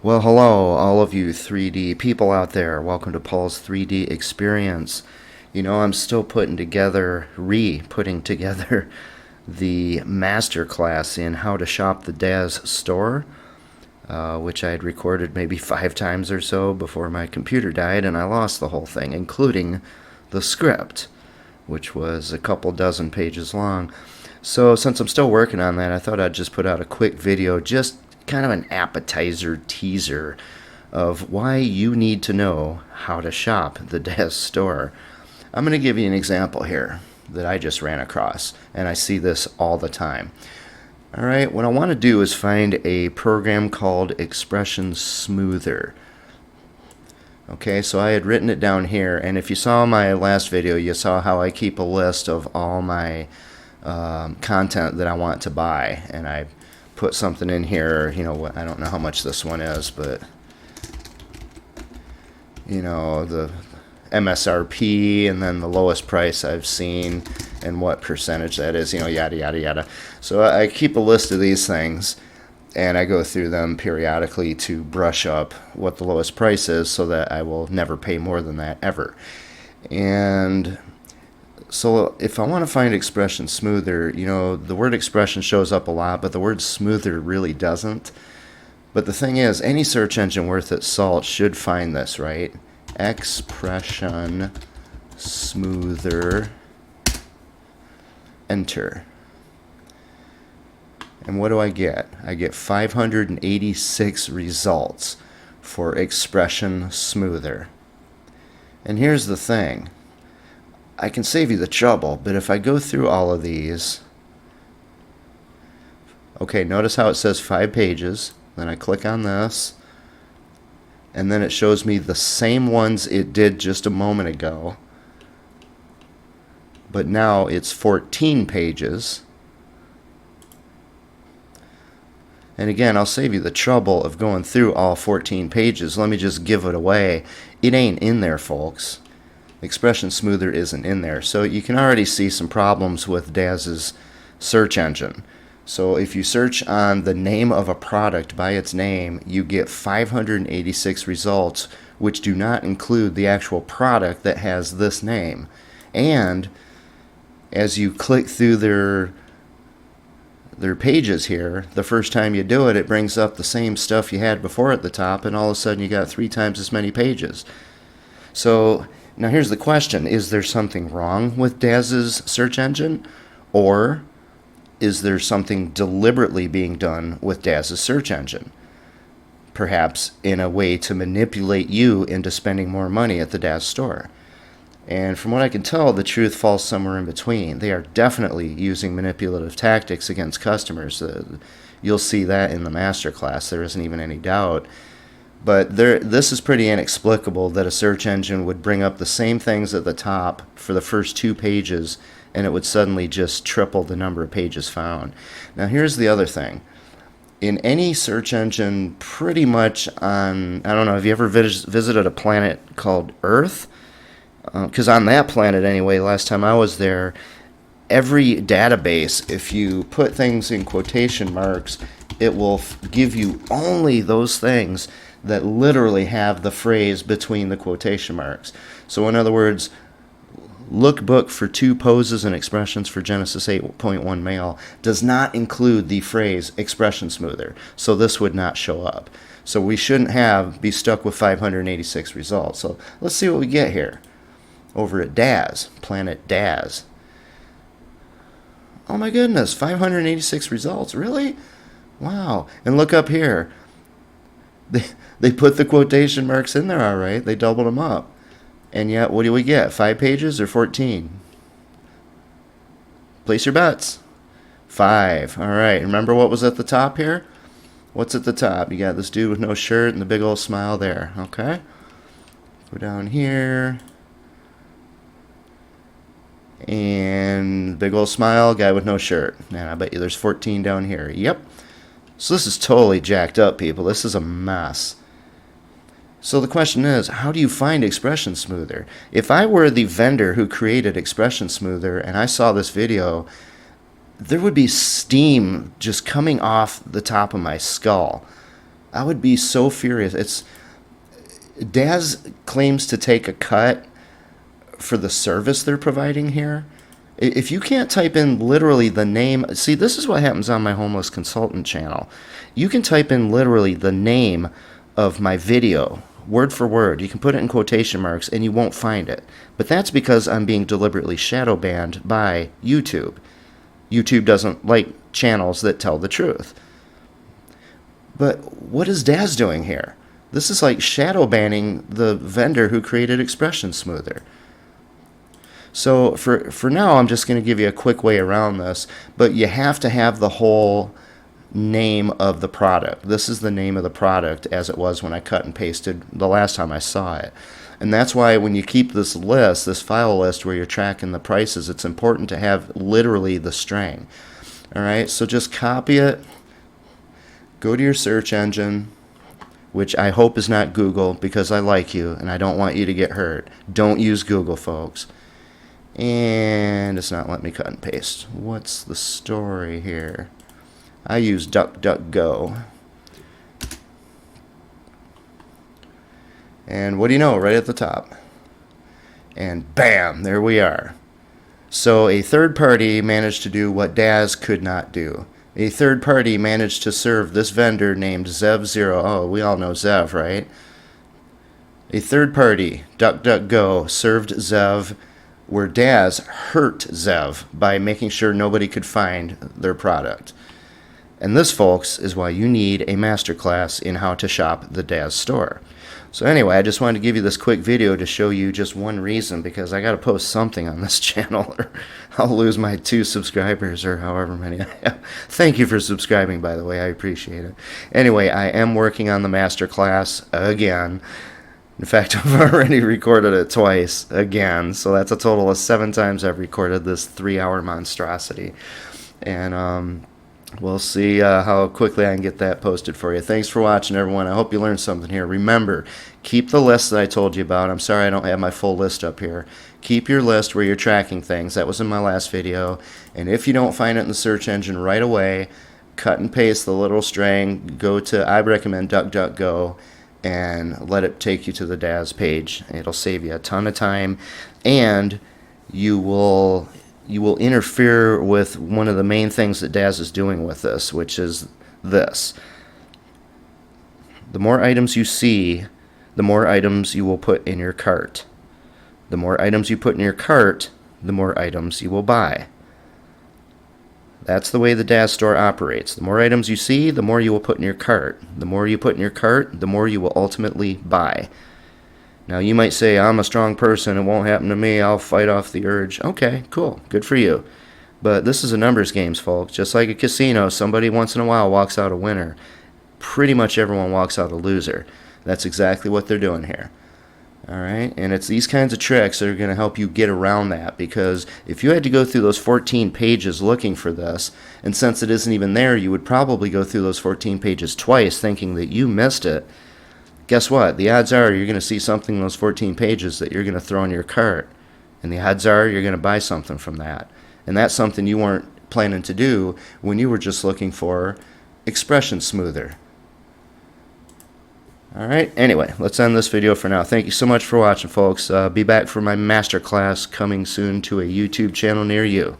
Well, hello, all of you 3D people out there. Welcome to Paul's 3D experience. You know, I'm still putting together the Masterclass in how to shop the Daz Store, which I had recorded maybe 5 times or so before my computer died, and I lost the whole thing, including the script, which was a couple dozen pages long. So since I'm still working on that, I thought I'd just put out a quick video, just kind of an appetizer teaser of why you need to know how to shop the Daz Store. I'm going to give you an example here that I just ran across, and I see this all the time. Alright, what I want to do is find a program called Expression Smoother. Okay, so I had written it down here, and if you saw my last video, you saw how I keep a list of all my content that I want to buy, and I put something in here. You know, I don't know how much this one is, but you know, the MSRP and then the lowest price I've seen and what percentage that is, you know, yada yada yada. So I keep a list of these things, and I go through them periodically to brush up what the lowest price is so that I will never pay more than that ever. And so if I want to find Expression Smoother, you know, the word expression shows up a lot, but the word smoother really doesn't. But the thing is, any search engine worth its salt should find this, right? Expression Smoother. Enter. And what do I get? I get 586 results for Expression Smoother. And here's the thing. I can save you the trouble, but if I go through all of these, okay, notice how it says 5 pages, then I click on this, and then it shows me the same ones it did just a moment ago, but now it's 14 pages. And again, I'll save you the trouble of going through all 14 pages. Let me just give it away. It ain't in there, folks. Expression Smoother isn't in there. So you can already see some problems with Daz's search engine. So if you search on the name of a product by its name, you get 586 results, which do not include the actual product that has this name. And as you click through their pages here, the first time you do it, it brings up the same stuff you had before at the top, and all of a sudden you got 3 times as many pages. So now here's the question. Is there something wrong with Daz's search engine? Or is there something deliberately being done with Daz's search engine? Perhaps in a way to manipulate you into spending more money at the Daz Store. And from what I can tell, the truth falls somewhere in between. They are definitely using manipulative tactics against customers. You'll see that in the Masterclass. There isn't even any doubt. But this is pretty inexplicable that a search engine would bring up the same things at the top for the first 2 pages, and it would suddenly just triple the number of pages found. Now here's the other thing. In any search engine, pretty much on, I don't know, have you ever visited a planet called Earth? Because on that planet anyway, last time I was there, every database, if you put things in quotation marks, it will give you only those things that literally have the phrase between the quotation marks. So in other words, lookbook for 2 poses and expressions for Genesis 8.1 male does not include the phrase Expression Smoother. So this would not show up. So we shouldn't be stuck with 586 results. So let's see what we get here. Over at Daz, Planet Daz. Oh my goodness, 586 results, really? Wow. And look up here. They put the quotation marks in there, all right. They doubled them up. And yet, what do we get? 5 pages or 14? Place your bets. 5. All right. Remember what was at the top here? What's at the top? You got this dude with no shirt and the big old smile there. Okay. Go down here. And big old smile, guy with no shirt. And I bet you there's 14 down here. Yep. So this is totally jacked up, people. This is a mess. So the question is, how do you find Expression Smoother? If I were the vendor who created Expression Smoother and I saw this video, there would be steam just coming off the top of my skull. I would be so furious. Daz claims to take a cut for the service they're providing here. If you can't type in literally the name, see, this is what happens on my homeless consultant channel. You can type in literally the name of my video, word for word. You can put it in quotation marks and you won't find it. But that's because I'm being deliberately shadow banned by YouTube. YouTube doesn't like channels that tell the truth. But what is Daz doing here? This is like shadow banning the vendor who created Expression Smoother. So for now, I'm just going to give you a quick way around this, but you have to have the whole name of the product. This is the name of the product as it was when I cut and pasted the last time I saw it. And that's why when you keep this list, this file list where you're tracking the prices, it's important to have literally the string. All right, so just copy it, go to your search engine, which I hope is not Google because I like you and I don't want you to get hurt. Don't use Google, folks. And it's not letting me cut and paste. What's the story here? I use DuckDuckGo. And what do you know, right at the top. And bam, there we are. So a third party managed to do what Daz could not do. A third party managed to serve this vendor named Zev0. Oh, we all know Zev, right? A third party, DuckDuckGo, served Zev where Daz hurt Zev by making sure nobody could find their product. And this, folks, is why you need a masterclass in how to shop the Daz Store. So anyway, I just wanted to give you this quick video to show you just one reason, because I got to post something on this channel or I'll lose my 2 subscribers or however many I have. Thank you for subscribing, by the way. I appreciate it. Anyway, I am working on the masterclass again. In fact, I've already recorded it twice again, so that's a total of 7 times I've recorded this 3-hour monstrosity. And we'll see how quickly I can get that posted for you. Thanks for watching, everyone. I hope you learned something here. Remember, keep the list that I told you about. I'm sorry I don't have my full list up here. Keep your list where you're tracking things. That was in my last video. And if you don't find it in the search engine right away, cut and paste the little string. Go to, I recommend DuckDuckGo, and let it take you to the Daz page. It'll save you a ton of time, and you will interfere with one of the main things that Daz is doing with this, which is this. The more items you see, the more items you will put in your cart. The more items you put in your cart, the more items you will buy. That's the way the Daz Store operates. The more items you see, the more you will put in your cart. The more you put in your cart, the more you will ultimately buy. Now you might say, I'm a strong person, it won't happen to me, I'll fight off the urge. Okay, cool, good for you. But this is a numbers game, folks. Just like a casino, somebody once in a while walks out a winner. Pretty much everyone walks out a loser. That's exactly what they're doing here. Alright, and it's these kinds of tricks that are going to help you get around that, because if you had to go through those 14 pages looking for this, and since it isn't even there, you would probably go through those 14 pages twice thinking that you missed it. Guess what? The odds are you're going to see something in those 14 pages that you're going to throw in your cart, and the odds are you're going to buy something from that. And that's something you weren't planning to do when you were just looking for Expression Smoother. Alright, anyway, let's end this video for now. Thank you so much for watching, folks. Be back for my masterclass coming soon to a YouTube channel near you.